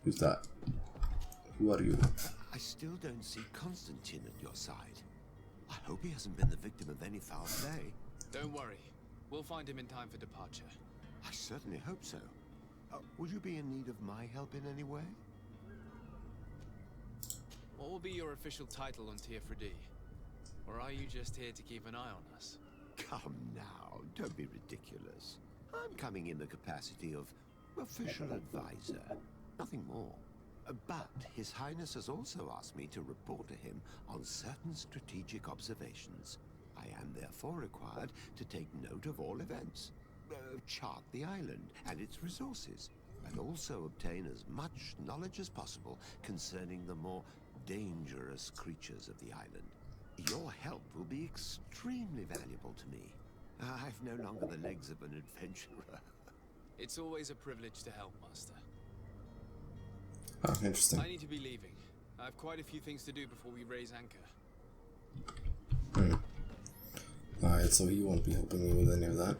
Who's that? Who are you? I still don't see Constantine at your side. I hope he hasn't been the victim of any foul play. Don't worry. We'll find him in time for departure. I certainly hope so. Would you be in need of my help in any way? What will be your official title on Tier-4D? Or are you just here to keep an eye on us? Come now, don't be ridiculous. I'm coming in the capacity of official advisor, nothing more. But His Highness has also asked me to report to him on certain strategic observations. I am therefore required to take note of all events, chart the island and its resources, and also obtain as much knowledge as possible concerning the more dangerous creatures of the island. Your help will be extremely valuable to me. I've no longer the legs of an adventurer. It's always a privilege to help, Master. Oh, interesting. I need to be leaving. I have quite a few things to do before we raise anchor. Alright, so he won't be helping me with any of that.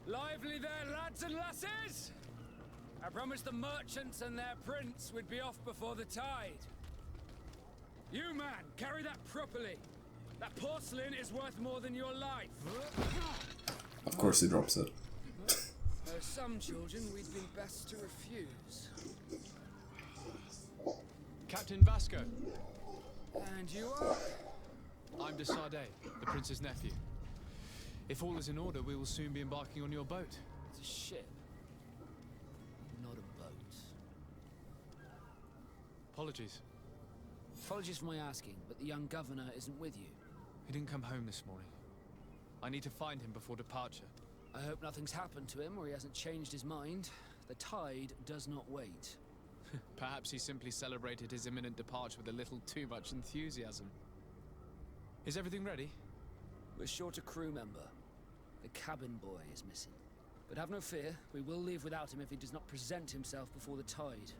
Lively there, lads and lasses! I promised the merchants and their prince would be off before the tide. You, man, carry that properly. That porcelain is worth more than your life. Of course he drops it. There are some children we'd be best to refuse. Captain Vasco. And you are? I'm de Sardet, the prince's nephew. If all is in order, we will soon be embarking on your boat. It's a ship, not a boat. Apologies. Apologies for my asking, but the young governor isn't with you. He didn't come home this morning. I need to find him before departure. I hope nothing's happened to him or he hasn't changed his mind. The tide does not wait. Perhaps he simply celebrated his imminent departure with a little too much enthusiasm. Is everything ready? We're short a crew member. The cabin boy is missing. But have no fear, we will leave without him if he does not present himself before the tide.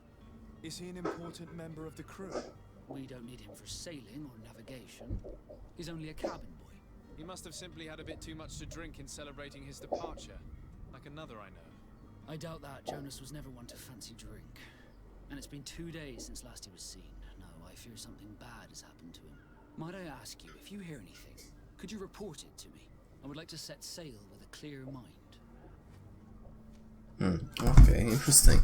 Is he an important member of the crew? We don't need him for sailing or navigation. He's only a cabin boy. He must have simply had a bit too much to drink in celebrating his departure. Like another I know. I doubt that. Jonas was never one to fancy drink. And it's been 2 days since last he was seen. No, I fear something bad has happened to him. Might I ask you, if you hear anything, could you report it to me? I would like to set sail with a clear mind. Okay, interesting.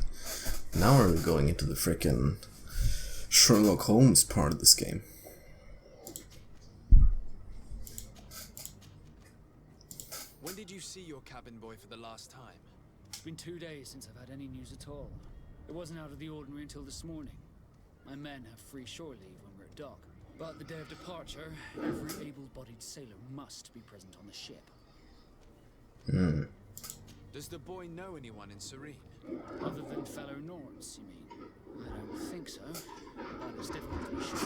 Now we're going into the frickin' Sherlock Holmes part of this game. When did you see your cabin boy for the last time? It's been 2 days since I've had any news at all. It wasn't out of the ordinary until this morning. My men have free shore leave when we're at dock. But the day of departure, every able-bodied sailor must be present on the ship. Does the boy know anyone in Serene? Other than fellow Norns, you mean? I don't think so. But it's difficult to be sure.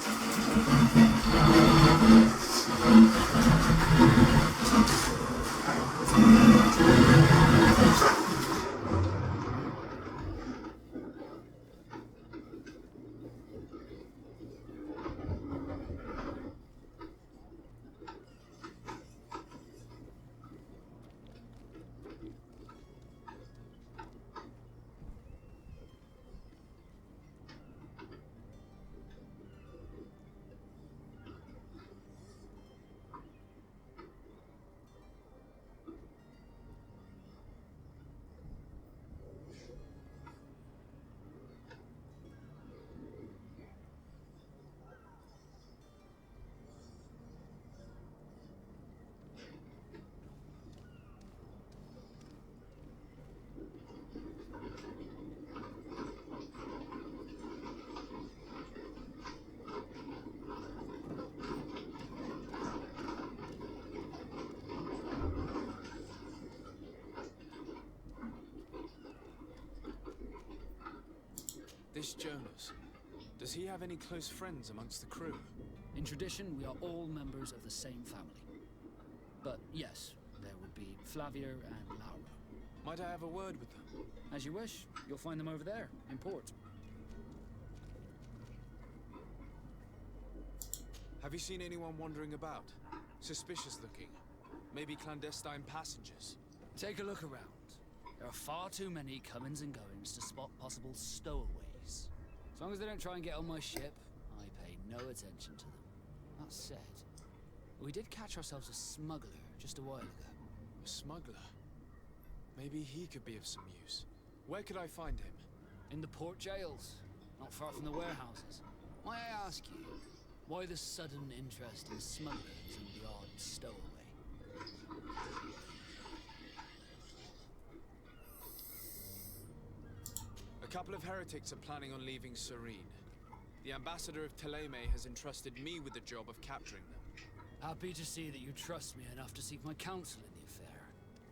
This Jonas, does he have any close friends amongst the crew? In tradition, we are all members of the same family. But yes, there would be Flavia and Laura. Might I have a word with them? As you wish. You'll find them over there, in port. Have you seen anyone wandering about? Suspicious looking. Maybe clandestine passengers? Take a look around. There are far too many comings and goings to spot possible stowaways. As long as they don't try and get on my ship, I pay no attention to them. That said, we did catch ourselves a smuggler just a while ago. A smuggler? Maybe he could be of some use. Where could I find him? In the port jails, not far from the warehouses. May I ask you, why the sudden interest in smugglers and the odd stowaway? A couple of heretics are planning on leaving Serene. The ambassador of Teleme has entrusted me with the job of capturing them. Happy to see that you trust me enough to seek my counsel in the affair.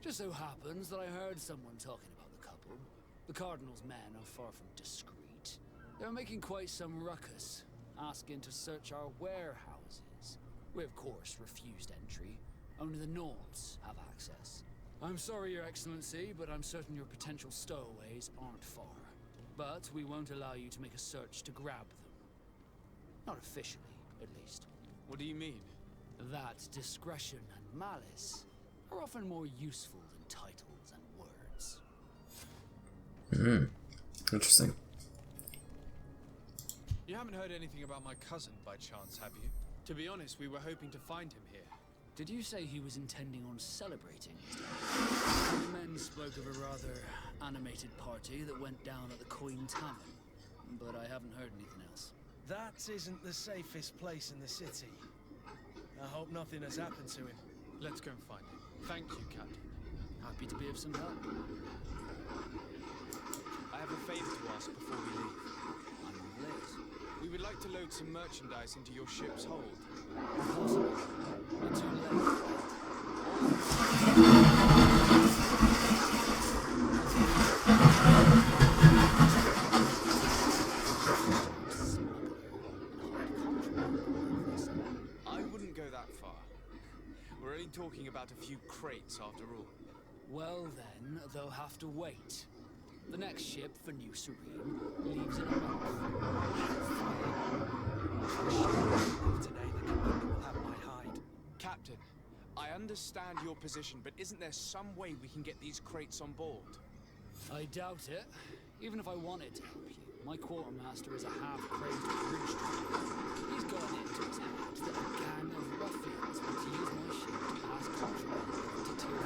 Just so happens that I heard someone talking about the couple. The Cardinal's men are far from discreet. They're making quite some ruckus, asking to search our warehouses. We of course refused entry. Only the Nords have access. I'm sorry, Your Excellency, but I'm certain your potential stowaways aren't far. But we won't allow you to make a search to grab them. Not officially, at least. What do you mean? That discretion and malice are often more useful than titles and words. Interesting. You haven't heard anything about my cousin by chance, have you? To be honest, we were hoping to find him here. Did you say he was intending on celebrating his death? The men spoke of a rather animated party that went down at the Coin Tavern, but I haven't heard anything else. That isn't the safest place in the city. I hope nothing has happened to him. Let's go and find him. Thank you, Captain. Happy to be of some help. I have a favor to ask before we leave. I'm late. We would like to load some merchandise into your ship's hold. Impossible. You're too late. I wouldn't go that far. We're only talking about a few crates after all. Well then, they'll have to wait. The next ship for New Serene leaves in a month. Today the commander will have my hide. Captain, I understand your position, but isn't there some way we can get these crates on board? I doubt it. Even if I wanted to help you, my quartermaster is a half-crazed bridge driver. He's got it into his head that a gang of ruffians want to use my ship to pass contraband over to Tier 4.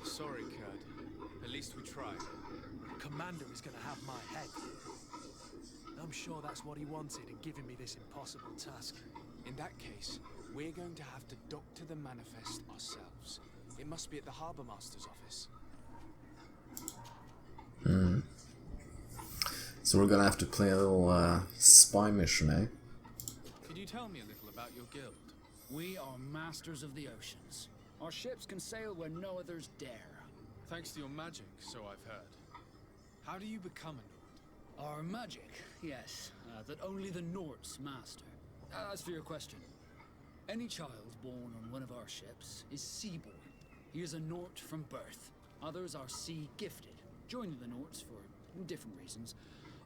Sorry, Kurt. At least we tried. Commander is going to have my head. I'm sure that's what he wanted in giving me this impossible task. In that case, we're going to have to doctor the manifest ourselves. It must be at the Harbour Master's office. So we're gonna have to play a little spy mission, eh? Could you tell me a little about your guild? We are masters of the oceans. Our ships can sail where no others dare. Thanks to your magic, so I've heard. How do you become a Nord? Our magic, yes, that only the Nords master. As for your question, any child born on one of our ships is seaborn. He is a Nord from birth. Others are sea-gifted, joining the Nords for different reasons,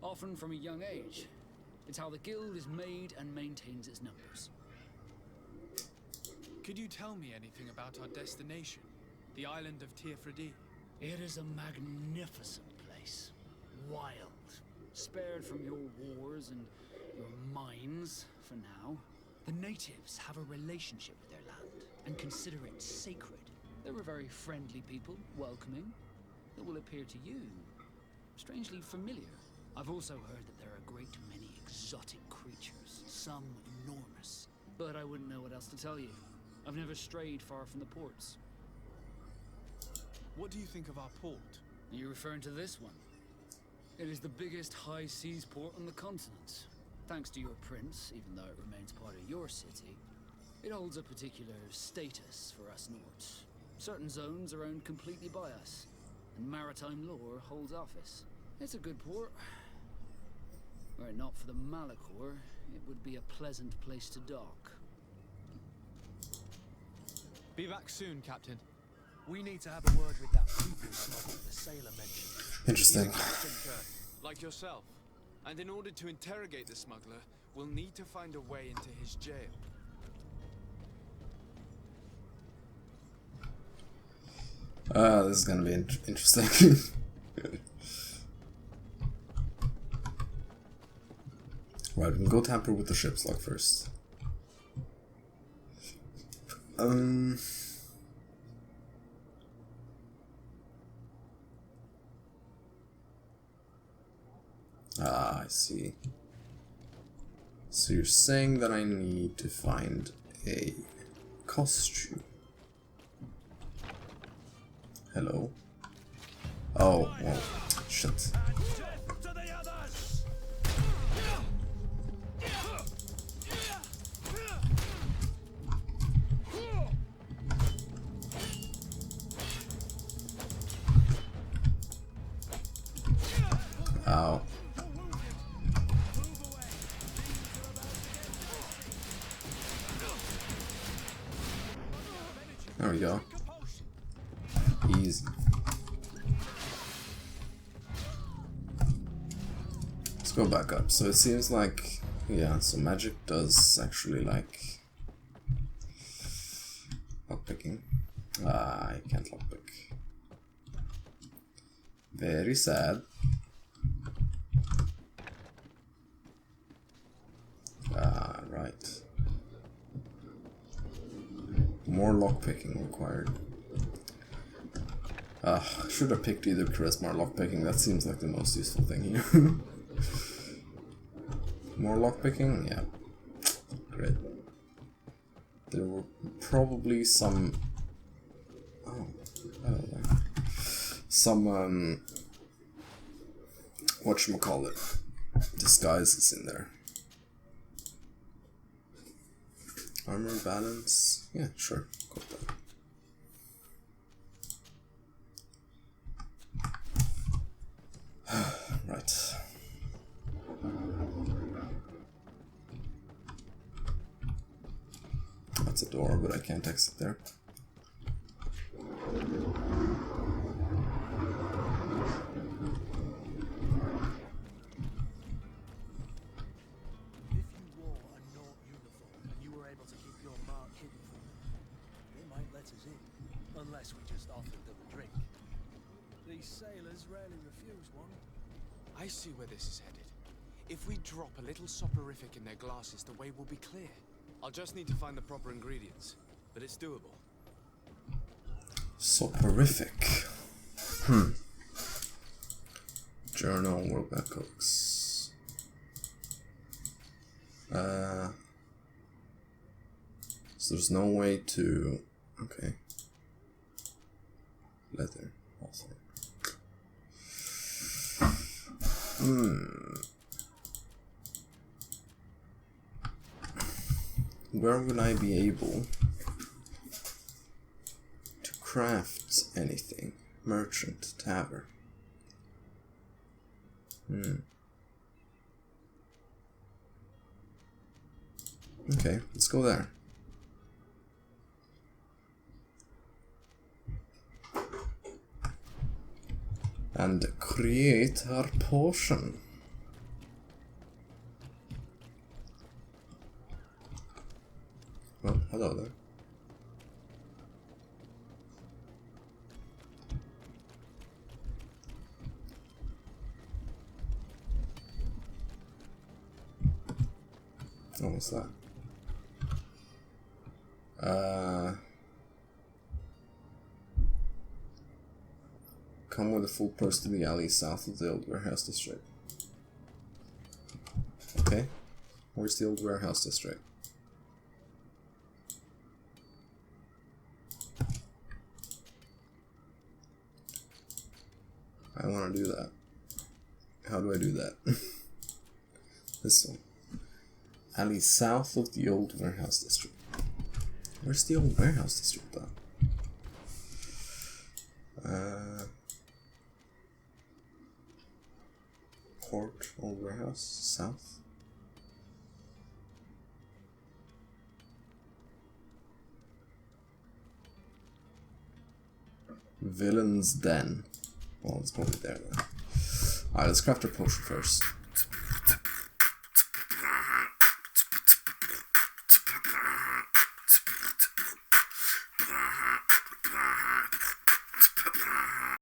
often from a young age. It's how the guild is made and maintains its numbers. Could you tell me anything about our destination? The island of Tier-Fredi? It is a magnificent place. Wild. Spared from your wars and your mines, for now. The natives have a relationship with their land and consider it sacred. They're a very friendly people, welcoming. That will appear to you strangely familiar. I've also heard that there are a great many exotic creatures, some enormous. But I wouldn't know what else to tell you. I've never strayed far from the ports. What do you think of our port? Are you referring to this one? It is the biggest high seas port on the continent. Thanks to your prince, even though it remains part of your city, it holds a particular status for us Nords. Certain zones are owned completely by us, and maritime law holds office. It's a good port. Were it not for the Malachor, it would be a pleasant place to dock. Be back soon, Captain. We need to have a word with that people smuggler the sailor mentioned. Interesting. Like yourself. And in order to interrogate the smuggler, we'll need to find a way into his jail. This is gonna be interesting. Right, we can go tamper with the ship's log first. Ah, I see. So you're saying that I need to find a costume. Hello? Oh, well, shit. Ow. There we go. Easy. Let's go back up. So it seems like, yeah, so magic does actually like lockpicking. Ah, I can't lockpick. Very sad. Ah, right. More lockpicking required. Should have picked either charisma or lockpicking. That seems like the most useful thing here. More lockpicking? Yeah. Great. There were probably some... Oh, some, whatchamacallit, disguises in there. Armor balance? Yeah, sure. Go with that. Right. That's a door, but I can't exit there. Unless we just offered them a drink. These sailors rarely refuse one. I see where this is headed. If we drop a little soporific in their glasses, the way will be clear. I'll just need to find the proper ingredients, but it's doable. Soporific. Journal, world map cooks. So there's no way to... Okay. Leather, also. Where will I be able to craft anything? Merchant, tavern. Okay, let's go there. And create our potion. Well, hello there. Oh, what's that? Come with a full purse to the alley south of the old warehouse district. Okay. Where's the old warehouse district? I want to do that. How do I do that? This one. Alley south of the old warehouse district. Where's the old warehouse district though? Port, old warehouse, south. Villain's Den. Well, it's probably there though. Alright, let's craft our potion first.